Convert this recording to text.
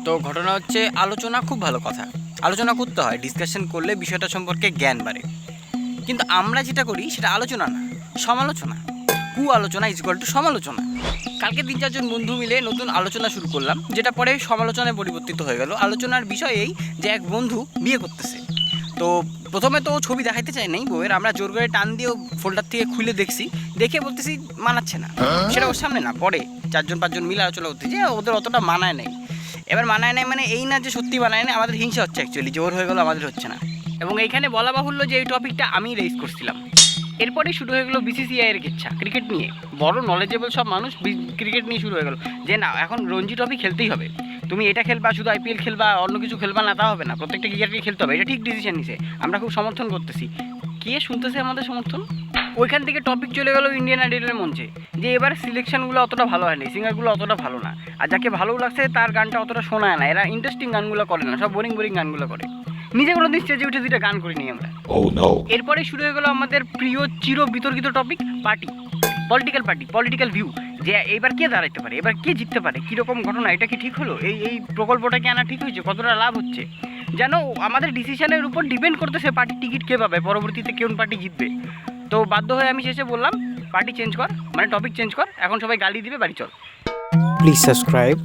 তো ঘটনা হচ্ছে আলোচনা খুব ভালো কথা, আলোচনা করতে হয়, ডিসকাশন করলে বিষয়টা সম্পর্কে জ্ঞান বাড়ে। কিন্তু আমরা যেটা করি সেটা আলোচনা না, সমালোচনা। আলোচনা ইজ ইকুয়াল টু সমালোচনা। কালকে 3-4 জন বন্ধু মিলে নতুন আলোচনা শুরু করলাম, যেটা পরে সমালোচনায় পরিবর্তিত হয়ে গেল। আলোচনার বিষয় এই যে এক বন্ধু বিয়ে করতেছে। তো প্রথমে তো ছবি দেখাইতে চাই নাই বউয়ের, আমরা জোর করে টান দিয়ে ফোল্ডার থেকে খুলে দেখছি, দেখে বলতেছি মানাচ্ছে না। সেটা ওর সামনে না, পরে 4-5 জন মিলে আলোচনা করতে যে ওদের অতটা মানায় নেই। এবার মানায় নেই মানে এই না যে সত্যি মানায় নেই, আমাদের হিংসা হচ্ছে অ্যাকচুয়ালি, জোর হয়ে গেলো আমাদের হচ্ছে না। এবং এইখানে বলা বাহুল্য যে এই টপিকটা আমি রেজ করছিলাম। এরপরে শুরু হয়ে গেলো বিসিসিআই এর ইচ্ছা ক্রিকেট নিয়ে। বড় নলেজেবল সব মানুষ ক্রিকেট নিয়ে শুরু হয়ে গেলো যে না, এখন রঞ্জি ট্রফি খেলতেই হবে, তুমি এটা খেলবা, শুধু আইপিএল খেলবা, অন্য কিছু খেলবা না তা হবে না, প্রত্যেকটা ক্রিকেটকে খেলতে হবে। এটা ঠিক ডিসিশন নিছে, আমরা খুব সমর্থন করতেছি। কে শুনতেছে আমাদের সমর্থন? ওইখান থেকে টপিক চলে গেলো ইন্ডিয়ান আইডলের মঞ্চে, যে এবার সিলেকশনগুলো অতটা ভালো হয়নি, সিঙ্গারগুলো অতটা ভালো না, আর যাকে ভালো লাগছে তার গানটা অতটা শোনায় না, এরা ইন্টারেস্টিং গানগুলো করে না, সব বোরিং গানগুলো করে। নিজে কোনো দিন স্টেজে উঠে দুইটা গান করিনি আমরা। এরপরে শুরু হয়ে গেলো আমাদের প্রিয় চির বিতর্কিত টপিক পার্টি, পলিটিক্যাল ভিউ, যে এবার কে দাঁড়াইতে পারে, এবার কে জিততে পারে, কীরকম ঘটনা, এটা কি ঠিক হলো, এই প্রকল্পটা কি আনা ঠিক হয়েছে, কতটা লাভ হচ্ছে। যেন আমাদের ডিসিশনের উপর ডিপেন্ড করতেছে পার্টির টিকিট কে পাবে, পরবর্তীতে কোন পার্টি জিতবে। তো বাধ্য হয়ে আমি শেষে বললাম পার্টি চেঞ্জ কর, মানে টপিক চেঞ্জ কর, এখন সবাই গালি দিবে, বাড়ি চল। Please subscribe.